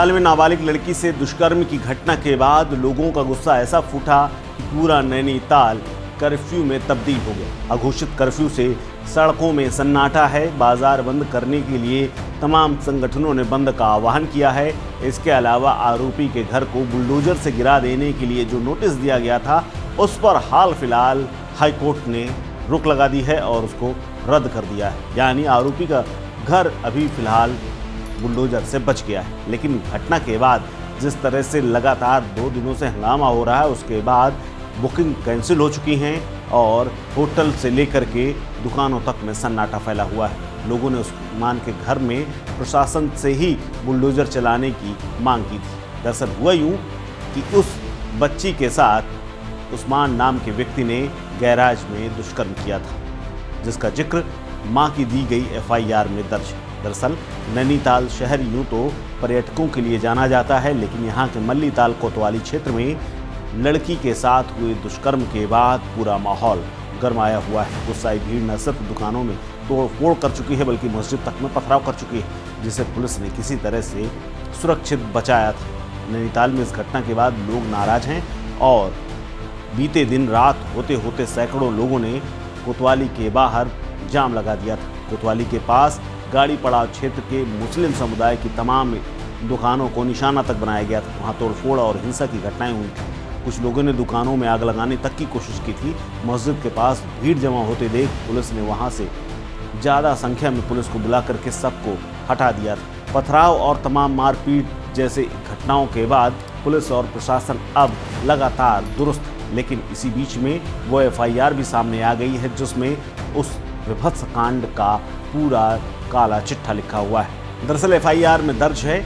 नैनीताल में नाबालिग लड़की से दुष्कर्म की घटना के बाद लोगों का गुस्सा ऐसा फूटा कि पूरा नैनीताल कर्फ्यू में तब्दील हो गया। अघोषित कर्फ्यू से सड़कों में सन्नाटा है। बाजार बंद करने के लिए तमाम संगठनों ने बंद का आह्वान किया है। इसके अलावा आरोपी के घर को बुलडोजर से गिरा देने के लिए जो नोटिस दिया गया था, उस पर हाल फिलहाल हाईकोर्ट ने रोक लगा दी है और उसको रद्द कर दिया है। यानी आरोपी का घर अभी फिलहाल बुलडोजर से बच गया है। लेकिन घटना के बाद जिस तरह से लगातार 2 दिनों से हंगामा हो रहा है, उसके बाद बुकिंग कैंसिल हो चुकी हैं और होटल से लेकर के दुकानों तक में सन्नाटा फैला हुआ है। लोगों ने उस्मान के घर में प्रशासन से ही बुलडोजर चलाने की मांग की थी। दरअसल हुआ यूं कि उस बच्ची के साथ उस्मान नाम के व्यक्ति ने गैराज में दुष्कर्म किया था, जिसका जिक्र मां की दी गई एफआईआर में दर्ज है। दरअसल नैनीताल शहर यूं तो पर्यटकों के लिए जाना जाता है, लेकिन यहाँ के मल्लीताल कोतवाली क्षेत्र में लड़की के साथ हुए दुष्कर्म के बाद पूरा माहौल गरमाया हुआ है। गुस्साई भीड़ न सिर्फ दुकानों में तोड़फोड़ कर चुकी है, बल्कि मस्जिद तक में पथराव कर चुकी है, जिसे पुलिस ने किसी तरह से सुरक्षित बचाया था। नैनीताल में इस घटना के बाद लोग नाराज हैं और बीते दिन रात होते होते सैकड़ों लोगों ने कोतवाली के बाहर जाम लगा दिया था। कोतवाली के पास गाड़ी पड़ाव क्षेत्र के मुस्लिम समुदाय की तमाम दुकानों को निशाना तक बनाया गया था। वहाँ तोड़फोड़ और हिंसा की घटनाएं हुई थी। कुछ लोगों ने दुकानों में आग लगाने तक की कोशिश की थी। मस्जिद के पास भीड़ जमा होते देख पुलिस ने वहाँ से ज़्यादा संख्या में पुलिस को बुला करके सबको हटा दिया था। पथराव और तमाम मारपीट जैसे घटनाओं के बाद पुलिस और प्रशासन अब लगातार दुरुस्त, लेकिन इसी बीच में वो एफआईआर भी सामने आ गई है, जिसमें उस विभत्स कांड का पूरा काला चिट्ठा लिखा हुआ है। दरअसल एफआईआर में दर्ज है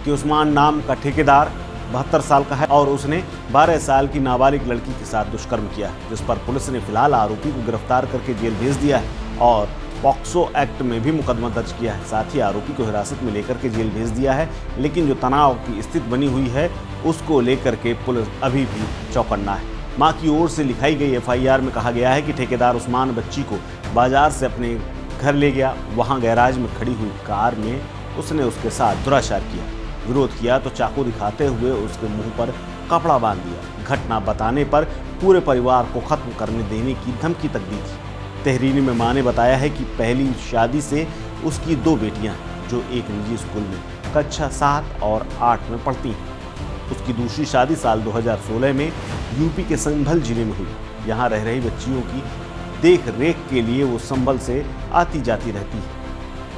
कि उस्मान नाम का ठेकेदार 72 साल का है और उसने 12 साल की नाबालिग लड़की के साथ दुष्कर्म किया है, जिस पर पुलिस ने फिलहाल आरोपी को गिरफ्तार करके जेल भेज दिया है और पॉक्सो एक्ट में भी मुकदमा दर्ज किया है। साथ ही आरोपी को हिरासत में लेकर के जेल भेज दिया है। लेकिन जो तनाव की स्थिति बनी हुई है, उसको लेकर के पुलिस अभी भी चौकन्ना है। मां की ओर से लिखाई गई एफआईआर में कहा गया है कि ठेकेदार उस्मान बच्ची को बाजार से अपने घर ले गया। वहां गैराज में खड़ी हुई कार में उसने उसके साथ दुराचार किया। विरोध किया तो चाकू दिखाते हुए उसके मुंह पर कपड़ा बांध दिया। घटना बताने पर पूरे परिवार को खत्म करने देने की धमकी तक दी थी। तहरीर में मां ने बताया है कि पहली शादी से उसकी 2 बेटियां हैं, जो एक निजी स्कूल में कक्षा 7 और 8 में पढ़ती हैं। उसकी दूसरी शादी साल 2016 में यूपी के संभल जिले में हुई। यहाँ रह रही बच्चियों की देख रेख के लिए वो संभल से आती जाती रहती है।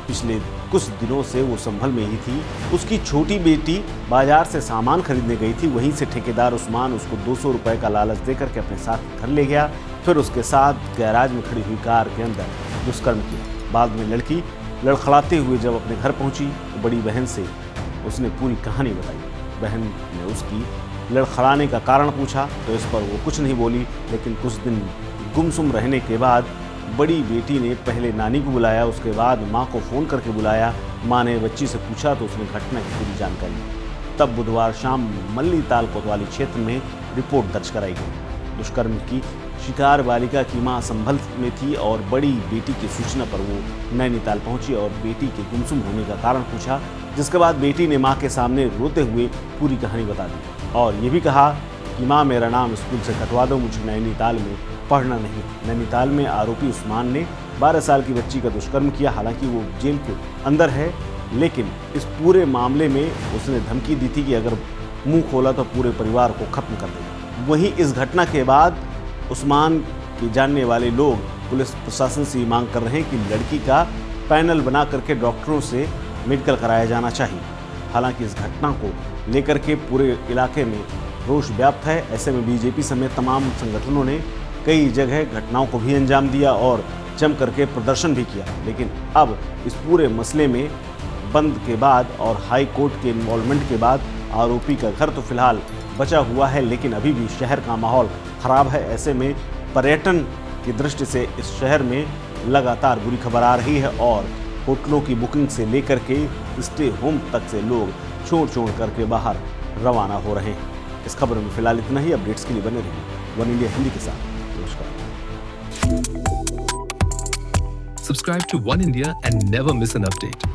पिछले कुछ दिनों से वो संभल में ही थी। उसकी छोटी बेटी बाजार से सामान खरीदने गई थी। वहीं से ठेकेदार उस्मान उसको 200 रुपए का लालच देकर के अपने साथ घर ले गया। फिर उसके साथ गैराज में खड़ी हुई कार के अंदर दुष्कर्म किया। बाद में लड़की लड़खड़ाते हुए जब अपने घर पहुंची तो बड़ी बहन से उसने पूरी कहानी बताई। बहन ने उसकी लड़खड़ाने का कारण पूछा तो इस पर वो कुछ नहीं बोली, लेकिन कुछ दिन गुमसुम रहने के बाद बड़ी बेटी ने पहले नानी को बुलाया, उसके बाद मां को फ़ोन करके बुलाया। मां ने बच्ची से पूछा तो उसने घटना की पूरी जानकारी दी। तब बुधवार शाम मल्लीताल कोतवाली क्षेत्र में रिपोर्ट दर्ज कराई गई। दुष्कर्म की शिकार बालिका की मां संभल में थी और बड़ी बेटी की सूचना पर वो नैनीताल पहुंची और बेटी के गुमसुम होने का कारण पूछा, जिसके बाद बेटी ने मां के सामने रोते हुए पूरी कहानी बता दी और ये भी कहा कि मां, मेरा नाम स्कूल से कटवा दो, मुझे नैनीताल में पढ़ना नहीं। नैनीताल में आरोपी उस्मान ने 12 साल की बच्ची का दुष्कर्म किया। हालांकि वो जेल के अंदर है, लेकिन इस पूरे मामले में उसने धमकी दी थी कि अगर मुंह खोला तो पूरे परिवार को खत्म कर देगा। वहीं इस घटना के बाद उस्मान के जानने वाले लोग पुलिस प्रशासन से मांग कर रहे हैं कि लड़की का पैनल बना करके डॉक्टरों से मेडिकल कराया जाना चाहिए। हालांकि इस घटना को लेकर के पूरे इलाके में रोष व्याप्त है। ऐसे में बीजेपी समेत तमाम संगठनों ने कई जगह घटनाओं को भी अंजाम दिया और जम करके प्रदर्शन भी किया। लेकिन अब इस पूरे मसले में बंद के बाद और हाई कोर्ट के इन्वॉल्वमेंट के बाद आरोपी का घर तो फिलहाल बचा हुआ है, लेकिन अभी भी शहर का माहौल खराब है। ऐसे में पर्यटन की दृष्टि से इस शहर में लगातार बुरी खबर आ रही है और होटलों की बुकिंग से लेकर के स्टे होम तक से लोग छोड़ करके बाहर रवाना हो रहे हैं। इस खबर में फिलहाल इतना ही। अपडेट्स के लिए बने रहिए वन इंडिया हिंदी के साथ। नमस्कार। Subscribe to One India and never miss an update.